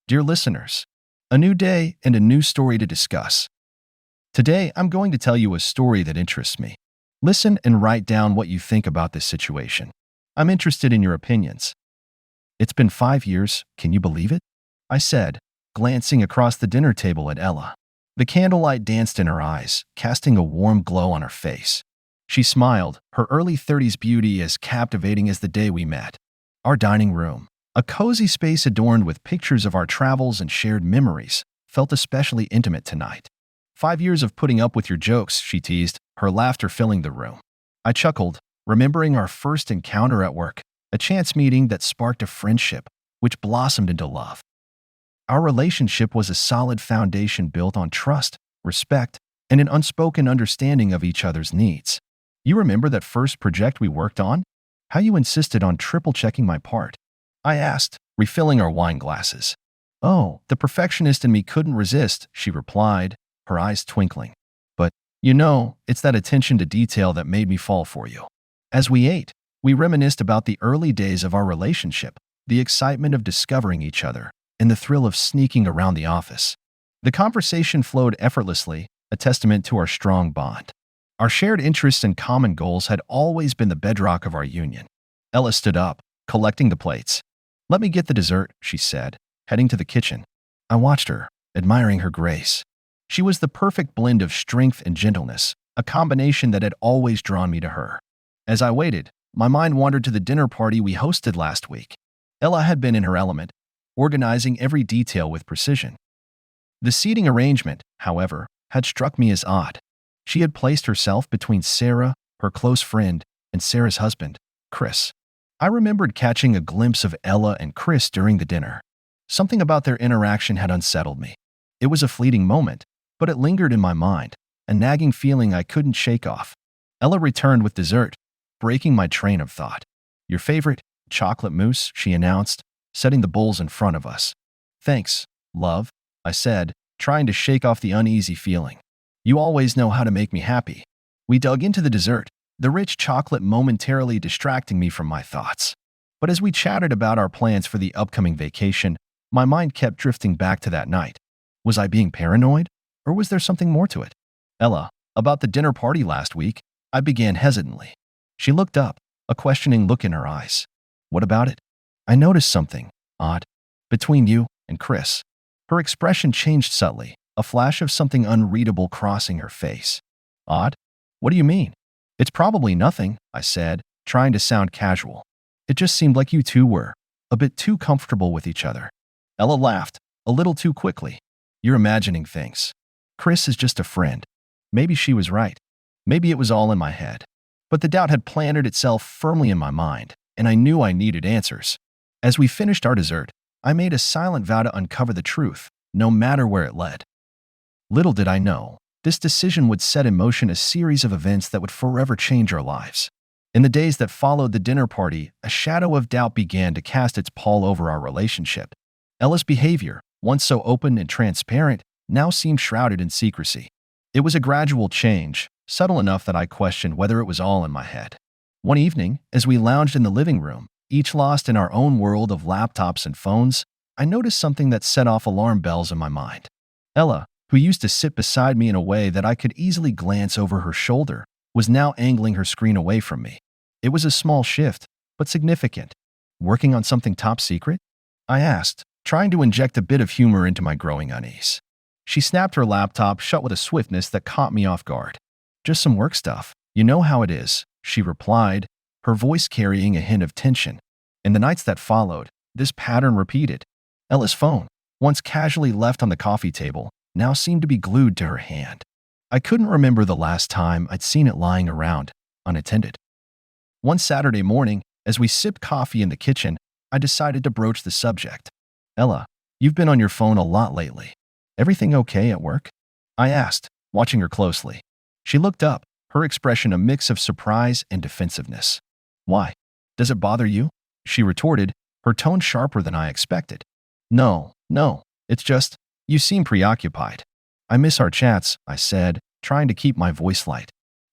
Dear listeners, a new day and a new story to discuss. Today, I'm going to tell you a story that interests me. Listen and write down what you think about this situation. I'm interested in your opinions. It's been 5 years, can you believe it? I said, glancing across the dinner table at Ella. The candlelight danced in her eyes, casting a warm glow on her face. She smiled, her early 30s beauty as captivating as the day we met. Our dining room, a cozy space adorned with pictures of our travels and shared memories, felt especially intimate tonight. 5 years of putting up with your jokes, she teased, her laughter filling the room. I chuckled, remembering our first encounter at work, a chance meeting that sparked a friendship, which blossomed into love. Our relationship was a solid foundation built on trust, respect, and an unspoken understanding of each other's needs. You remember that first project we worked on? How you insisted on triple-checking my part? I asked, refilling our wine glasses. Oh, the perfectionist in me couldn't resist, she replied, her eyes twinkling. But, it's that attention to detail that made me fall for you. As we ate, we reminisced about the early days of our relationship, the excitement of discovering each other, and the thrill of sneaking around the office. The conversation flowed effortlessly, a testament to our strong bond. Our shared interests and common goals had always been the bedrock of our union. Ella stood up, collecting the plates. Let me get the dessert, she said, heading to the kitchen. I watched her, admiring her grace. She was the perfect blend of strength and gentleness, a combination that had always drawn me to her. As I waited, my mind wandered to the dinner party we hosted last week. Ella had been in her element, organizing every detail with precision. The seating arrangement, however, had struck me as odd. She had placed herself between Sarah, her close friend, and Sarah's husband, Chris. I remembered catching a glimpse of Ella and Chris during the dinner. Something about their interaction had unsettled me. It was a fleeting moment, but it lingered in my mind, a nagging feeling I couldn't shake off. Ella returned with dessert, breaking my train of thought. Your favorite, chocolate mousse, she announced, setting the bowls in front of us. Thanks, love, I said, trying to shake off the uneasy feeling. You always know how to make me happy. We dug into the dessert, the rich chocolate momentarily distracting me from my thoughts. But as we chatted about our plans for the upcoming vacation, my mind kept drifting back to that night. Was I being paranoid? Or was there something more to it? Ella, about the dinner party last week, I began hesitantly. She looked up, a questioning look in her eyes. What about it? I noticed something odd between you and Chris. Her expression changed subtly, a flash of something unreadable crossing her face. Odd? What do you mean? It's probably nothing, I said, trying to sound casual. It just seemed like you two were a bit too comfortable with each other. Ella laughed, a little too quickly. You're imagining things. Chris is just a friend. Maybe she was right. Maybe it was all in my head. But the doubt had planted itself firmly in my mind, and I knew I needed answers. As we finished our dessert, I made a silent vow to uncover the truth, no matter where it led. Little did I know, this decision would set in motion a series of events that would forever change our lives. In the days that followed the dinner party, a shadow of doubt began to cast its pall over our relationship. Ella's behavior, once so open and transparent, now seemed shrouded in secrecy. It was a gradual change, subtle enough that I questioned whether it was all in my head. One evening, as we lounged in the living room, each lost in our own world of laptops and phones, I noticed something that set off alarm bells in my mind. Ella, who used to sit beside me in a way that I could easily glance over her shoulder, was now angling her screen away from me. It was a small shift, but significant. Working on something top secret? I asked, trying to inject a bit of humor into my growing unease. She snapped her laptop shut with a swiftness that caught me off guard. Just some work stuff. You know how it is, she replied, her voice carrying a hint of tension. In the nights that followed, this pattern repeated. Ella's phone, once casually left on the coffee table, now seemed to be glued to her hand. I couldn't remember the last time I'd seen it lying around, unattended. One Saturday morning, as we sipped coffee in the kitchen, I decided to broach the subject. Ella, you've been on your phone a lot lately. Everything okay at work? I asked, watching her closely. She looked up, her expression a mix of surprise and defensiveness. Why? Does it bother you? She retorted, her tone sharper than I expected. No, it's just, you seem preoccupied. I miss our chats, I said, trying to keep my voice light.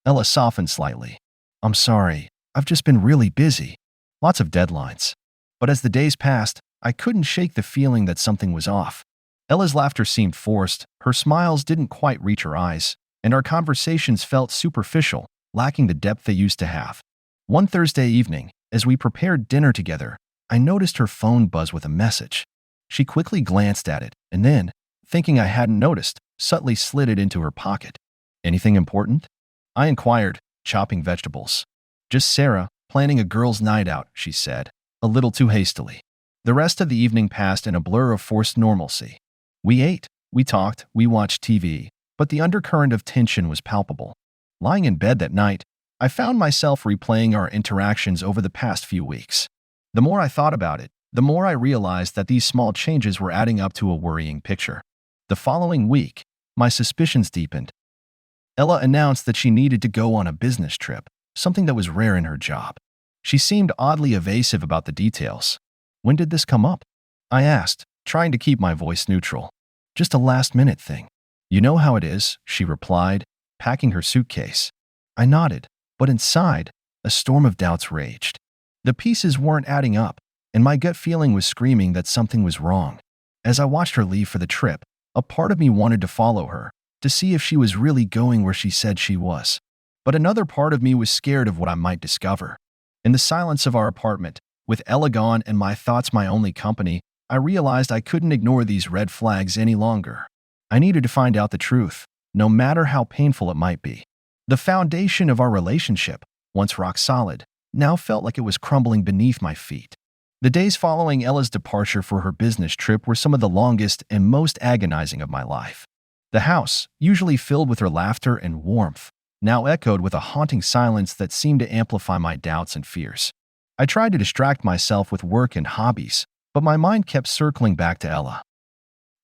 Ella softened slightly. I'm sorry, I've just been really busy. Lots of deadlines. But as the days passed, I couldn't shake the feeling that something was off. Ella's laughter seemed forced, her smiles didn't quite reach her eyes, and our conversations felt superficial, lacking the depth they used to have. One Thursday evening, as we prepared dinner together, I noticed her phone buzz with a message. She quickly glanced at it, and then, thinking I hadn't noticed, subtly slid it into her pocket. "Anything important?" I inquired, chopping vegetables. "Just Sarah, planning a girls' night out," she said, a little too hastily. The rest of the evening passed in a blur of forced normalcy. We ate, we talked, we watched TV, but the undercurrent of tension was palpable. Lying in bed that night, I found myself replaying our interactions over the past few weeks. The more I thought about it, the more I realized that these small changes were adding up to a worrying picture. The following week, my suspicions deepened. Ella announced that she needed to go on a business trip, something that was rare in her job. She seemed oddly evasive about the details. "When did this come up?" I asked, trying to keep my voice neutral. "Just a last-minute thing. You know how it is," she replied, packing her suitcase. I nodded, but inside, a storm of doubts raged. The pieces weren't adding up, and my gut feeling was screaming that something was wrong. As I watched her leave for the trip, a part of me wanted to follow her, to see if she was really going where she said she was. But another part of me was scared of what I might discover. In the silence of our apartment, with Ella gone and my thoughts my only company, I realized I couldn't ignore these red flags any longer. I needed to find out the truth, no matter how painful it might be. The foundation of our relationship, once rock solid, now felt like it was crumbling beneath my feet. The days following Ella's departure for her business trip were some of the longest and most agonizing of my life. The house, usually filled with her laughter and warmth, now echoed with a haunting silence that seemed to amplify my doubts and fears. I tried to distract myself with work and hobbies, but my mind kept circling back to Ella.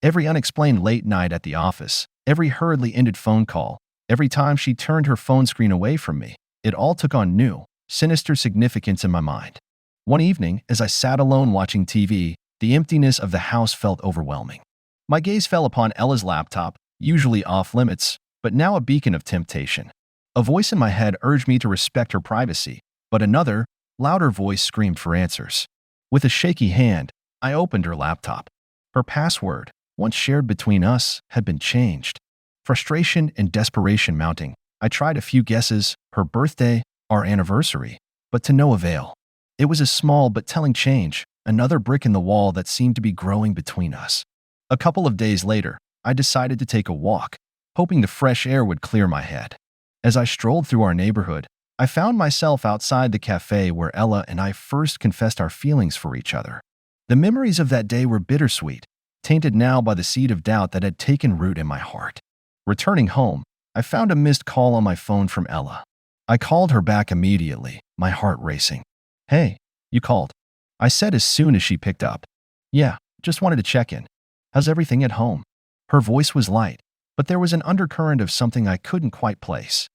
Every unexplained late night at the office, every hurriedly ended phone call, every time she turned her phone screen away from me, it all took on new, sinister significance in my mind. One evening, as I sat alone watching TV, the emptiness of the house felt overwhelming. My gaze fell upon Ella's laptop, usually off-limits, but now a beacon of temptation. A voice in my head urged me to respect her privacy, but another, louder voice screamed for answers. With a shaky hand, I opened her laptop. Her password, once shared between us, had been changed. Frustration and desperation mounting, I tried a few guesses, her birthday, our anniversary, but to no avail. It was a small but telling change, another brick in the wall that seemed to be growing between us. A couple of days later, I decided to take a walk, hoping the fresh air would clear my head. As I strolled through our neighborhood, I found myself outside the cafe where Ella and I first confessed our feelings for each other. The memories of that day were bittersweet, tainted now by the seed of doubt that had taken root in my heart. Returning home, I found a missed call on my phone from Ella. I called her back immediately, my heart racing. "Hey, you called," I said as soon as she picked up. "Yeah, just wanted to check in. How's everything at home?" Her voice was light, but there was an undercurrent of something I couldn't quite place.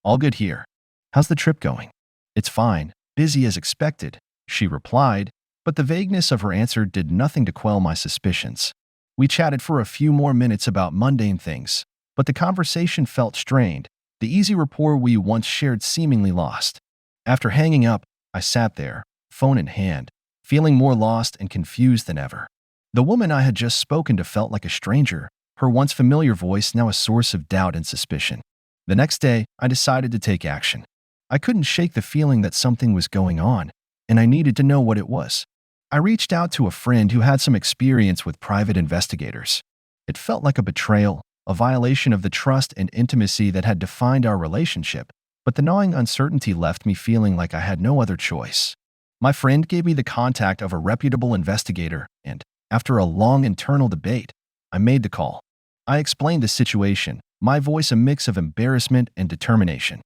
"All good here. How's the trip going?" "It's fine, busy as expected," she replied, but the vagueness of her answer did nothing to quell my suspicions. We chatted for a few more minutes about mundane things, but the conversation felt strained, the easy rapport we once shared seemingly lost. After hanging up, I sat there, phone in hand, feeling more lost and confused than ever. The woman I had just spoken to felt like a stranger, her once familiar voice now a source of doubt and suspicion. The next day, I decided to take action. I couldn't shake the feeling that something was going on, and I needed to know what it was. I reached out to a friend who had some experience with private investigators. It felt like a betrayal, a violation of the trust and intimacy that had defined our relationship, but the gnawing uncertainty left me feeling like I had no other choice. My friend gave me the contact of a reputable investigator, and, after a long internal debate, I made the call. I explained the situation, my voice a mix of embarrassment and determination.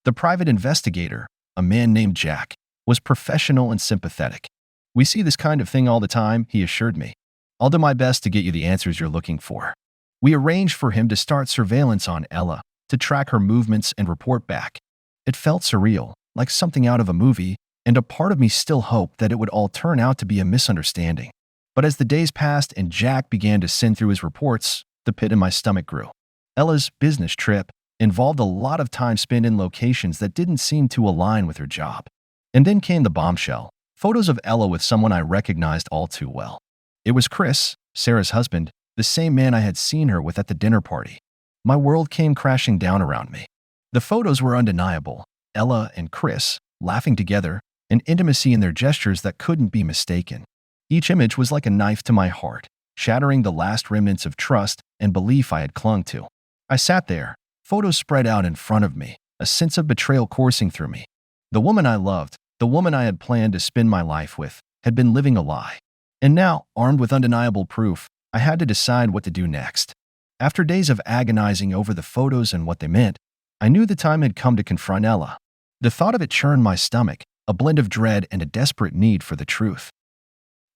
The private investigator, a man named Jack, was professional and sympathetic. "We see this kind of thing all the time," he assured me. "I'll do my best to get you the answers you're looking for." We arranged for him to start surveillance on Ella, to track her movements and report back. It felt surreal, like something out of a movie, and a part of me still hoped that it would all turn out to be a misunderstanding. But as the days passed and Jack began to send through his reports, the pit in my stomach grew. Ella's business trip involved a lot of time spent in locations that didn't seem to align with her job. And then came the bombshell. Photos of Ella with someone I recognized all too well. It was Chris, Sarah's husband, the same man I had seen her with at the dinner party. My world came crashing down around me. The photos were undeniable. Ella and Chris, laughing together, an intimacy in their gestures that couldn't be mistaken. Each image was like a knife to my heart, shattering the last remnants of trust and belief I had clung to. I sat there, photos spread out in front of me, a sense of betrayal coursing through me. The woman I loved, the woman I had planned to spend my life with, had been living a lie. And now, armed with undeniable proof, I had to decide what to do next. After days of agonizing over the photos and what they meant, I knew the time had come to confront Ella. The thought of it churned my stomach, a blend of dread and a desperate need for the truth.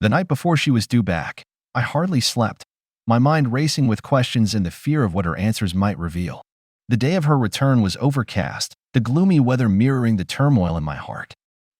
The night before she was due back, I hardly slept, my mind racing with questions and the fear of what her answers might reveal. The day of her return was overcast, the gloomy weather mirroring the turmoil in my heart.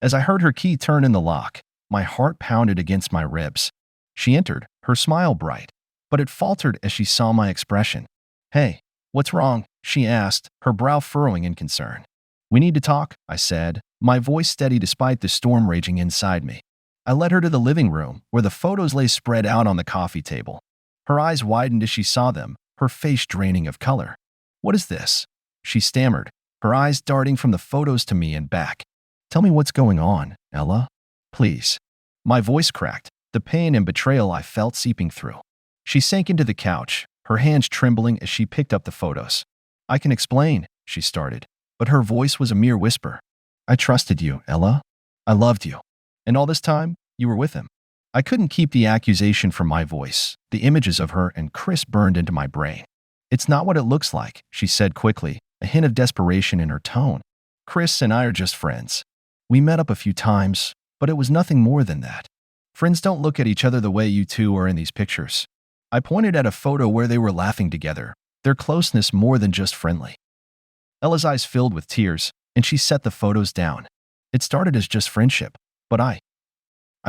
As I heard her key turn in the lock, my heart pounded against my ribs. She entered, her smile bright, but it faltered as she saw my expression. "Hey, what's wrong?" she asked, her brow furrowing in concern. "We need to talk," I said, my voice steady despite the storm raging inside me. I led her to the living room, where the photos lay spread out on the coffee table. Her eyes widened as she saw them, her face draining of color. "What is this?" she stammered, her eyes darting from the photos to me and back. "Tell me what's going on, Ella. Please." My voice cracked, the pain and betrayal I felt seeping through. She sank into the couch, her hands trembling as she picked up the photos. "I can explain," she started, but her voice was a mere whisper. "I trusted you, Ella. I loved you. And all this time, you were with him." I couldn't keep the accusation from my voice. The images of her and Chris burned into my brain. "It's not what it looks like," she said quickly, a hint of desperation in her tone. "Chris and I are just friends. We met up a few times, but it was nothing more than that. Friends don't look at each other the way you two are in these pictures." I pointed at a photo where they were laughing together, their closeness more than just friendly. Ella's eyes filled with tears, and she set the photos down. "It started as just friendship, but I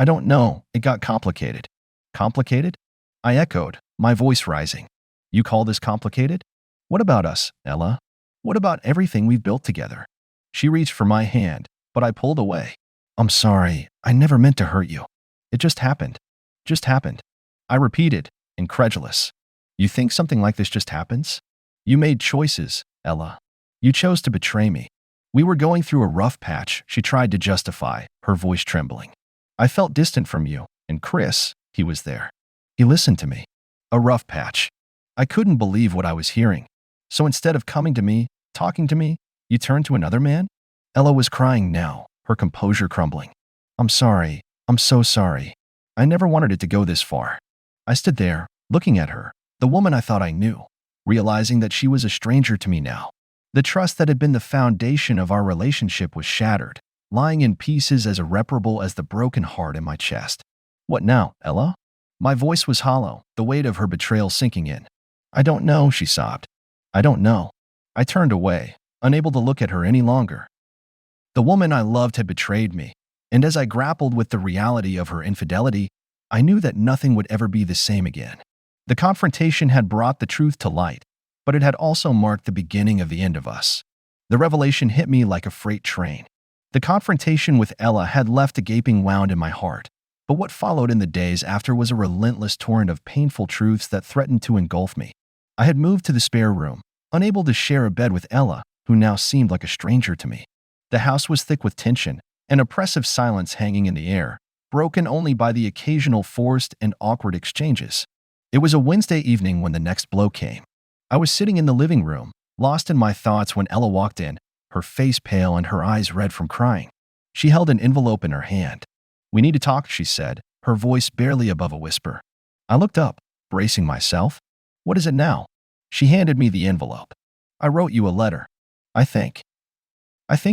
don't know, it got complicated." "Complicated?" I echoed, my voice rising. "You call this complicated? What about us, Ella? What about everything we've built together?" She reached for my hand, but I pulled away. "I'm sorry, I never meant to hurt you. It just happened. Just happened." I repeated, incredulous. "You think something like this just happens? You made choices, Ella. You chose to betray me." "We were going through a rough patch," she tried to justify, her voice trembling. "I felt distant from you, and Chris, he was there. He listened to me." A rough patch. I couldn't believe what I was hearing. "So instead of coming to me, talking to me, you turned to another man?" Ella was crying now, her composure crumbling. "I'm sorry. I'm so sorry. I never wanted it to go this far." I stood there, looking at her, the woman I thought I knew, realizing that she was a stranger to me now. The trust that had been the foundation of our relationship was shattered, lying in pieces as irreparable as the broken heart in my chest. "What now, Ella?" My voice was hollow, the weight of her betrayal sinking in. "I don't know," she sobbed. "I don't know." I turned away, unable to look at her any longer. The woman I loved had betrayed me, and as I grappled with the reality of her infidelity, I knew that nothing would ever be the same again. The confrontation had brought the truth to light, but it had also marked the beginning of the end of us. The revelation hit me like a freight train. The confrontation with Ella had left a gaping wound in my heart, but what followed in the days after was a relentless torrent of painful truths that threatened to engulf me. I had moved to the spare room, unable to share a bed with Ella, who now seemed like a stranger to me. The house was thick with tension, an oppressive silence hanging in the air, broken only by the occasional forced and awkward exchanges. It was a Wednesday evening when the next blow came. I was sitting in the living room, lost in my thoughts when Ella walked in, her face pale and her eyes red from crying. She held an envelope in her hand. "We need to talk," she said, her voice barely above a whisper. I looked up, bracing myself. "What is it now?" She handed me the envelope. "I wrote you a letter. I think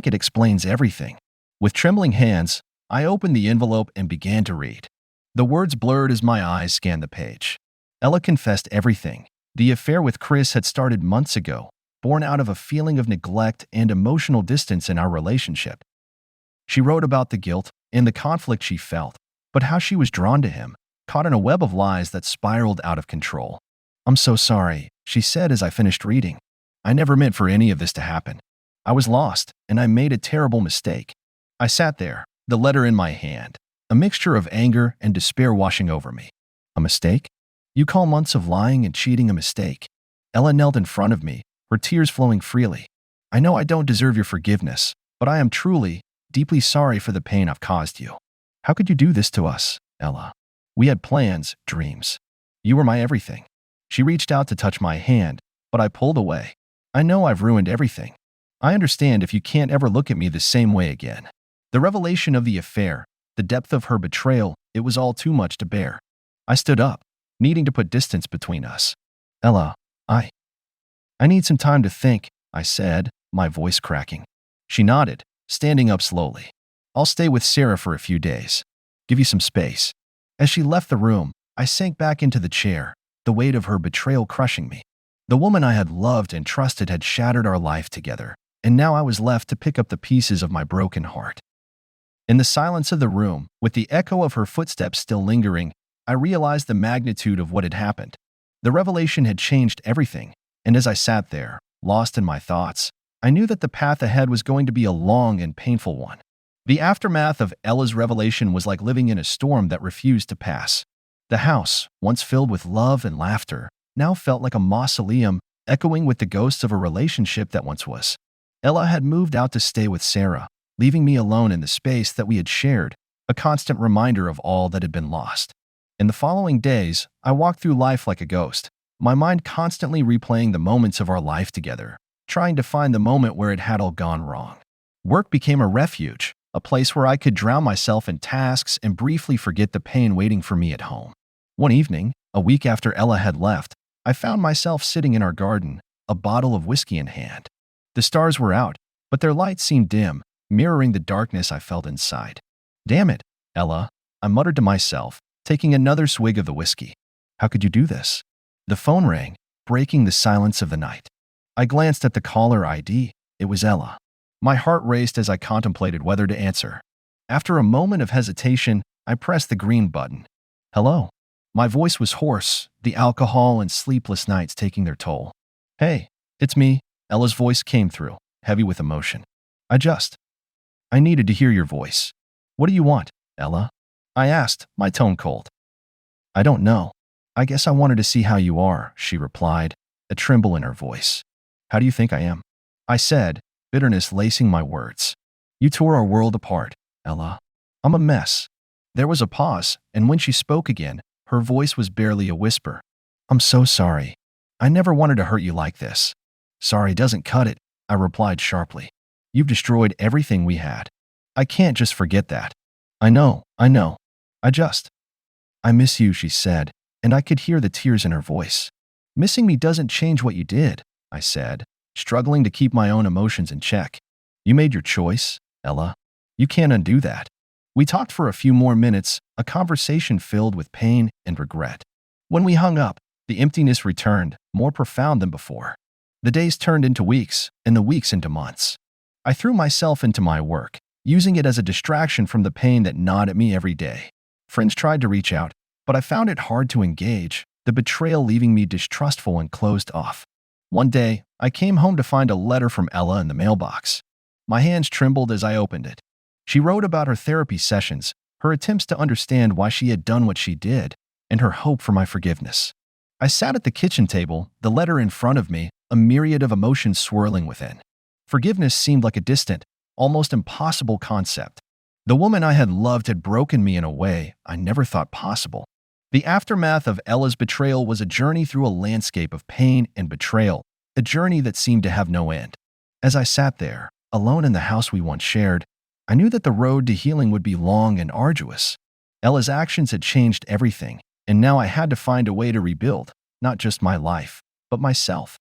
it explains everything." With trembling hands, I opened the envelope and began to read. The words blurred as my eyes scanned the page. Ella confessed everything. The affair with Chris had started months ago, born out of a feeling of neglect and emotional distance in our relationship. She wrote about the guilt and the conflict she felt, but how she was drawn to him, caught in a web of lies that spiraled out of control. "I'm so sorry," she said as I finished reading. "I never meant for any of this to happen. I was lost, and I made a terrible mistake." I sat there, the letter in my hand, a mixture of anger and despair washing over me. A mistake? You call months of lying and cheating a mistake? Ella knelt in front of me, her tears flowing freely. I know I don't deserve your forgiveness, but I am truly, deeply sorry for the pain I've caused you. How could you do this to us, Ella? We had plans, dreams. You were my everything. She reached out to touch my hand, but I pulled away. I know I've ruined everything. I understand if you can't ever look at me the same way again. The revelation of the affair, the depth of her betrayal, it was all too much to bear. I stood up, needing to put distance between us. Ella, I need some time to think, I said, my voice cracking. She nodded, standing up slowly. I'll stay with Sarah for a few days. Give you some space. As she left the room, I sank back into the chair, the weight of her betrayal crushing me. The woman I had loved and trusted had shattered our life together, and now I was left to pick up the pieces of my broken heart. In the silence of the room, with the echo of her footsteps still lingering, I realized the magnitude of what had happened. The revelation had changed everything, and as I sat there, lost in my thoughts, I knew that the path ahead was going to be a long and painful one. The aftermath of Ella's revelation was like living in a storm that refused to pass. The house, once filled with love and laughter, now felt like a mausoleum, echoing with the ghosts of a relationship that once was. Ella had moved out to stay with Sarah, leaving me alone in the space that we had shared, a constant reminder of all that had been lost. In the following days, I walked through life like a ghost, my mind constantly replaying the moments of our life together, trying to find the moment where it had all gone wrong. Work became a refuge, a place where I could drown myself in tasks and briefly forget the pain waiting for me at home. One evening, a week after Ella had left, I found myself sitting in our garden, a bottle of whiskey in hand. The stars were out, but their light seemed dim, mirroring the darkness I felt inside. Damn it, Ella, I muttered to myself, taking another swig of the whiskey. How could you do this? The phone rang, breaking the silence of the night. I glanced at the caller ID. It was Ella. My heart raced as I contemplated whether to answer. After a moment of hesitation, I pressed the green button. Hello. My voice was hoarse, the alcohol and sleepless nights taking their toll. Hey, it's me. Ella's voice came through, heavy with emotion. I needed to hear your voice. What do you want, Ella? I asked, my tone cold. I don't know. I guess I wanted to see how you are, she replied, a tremble in her voice. How do you think I am? I said, bitterness lacing my words. You tore our world apart, Ella. I'm a mess. There was a pause, and when she spoke again, her voice was barely a whisper. I'm so sorry. I never wanted to hurt you like this. Sorry doesn't cut it, I replied sharply. You've destroyed everything we had. I can't just forget that. I know. I miss you, she said, and I could hear the tears in her voice. Missing me doesn't change what you did, I said, struggling to keep my own emotions in check. You made your choice, Ella. You can't undo that. We talked for a few more minutes, a conversation filled with pain and regret. When we hung up, the emptiness returned, more profound than before. The days turned into weeks, and the weeks into months. I threw myself into my work, using it as a distraction from the pain that gnawed at me every day. Friends tried to reach out, but I found it hard to engage, the betrayal leaving me distrustful and closed off. One day, I came home to find a letter from Ella in the mailbox. My hands trembled as I opened it. She wrote about her therapy sessions, her attempts to understand why she had done what she did, and her hope for my forgiveness. I sat at the kitchen table, the letter in front of me, a myriad of emotions swirling within. Forgiveness seemed like a distant, almost impossible concept. The woman I had loved had broken me in a way I never thought possible. The aftermath of Ella's betrayal was a journey through a landscape of pain and betrayal, a journey that seemed to have no end. As I sat there, alone in the house we once shared, I knew that the road to healing would be long and arduous. Ella's actions had changed everything, and now I had to find a way to rebuild, not just my life, but myself.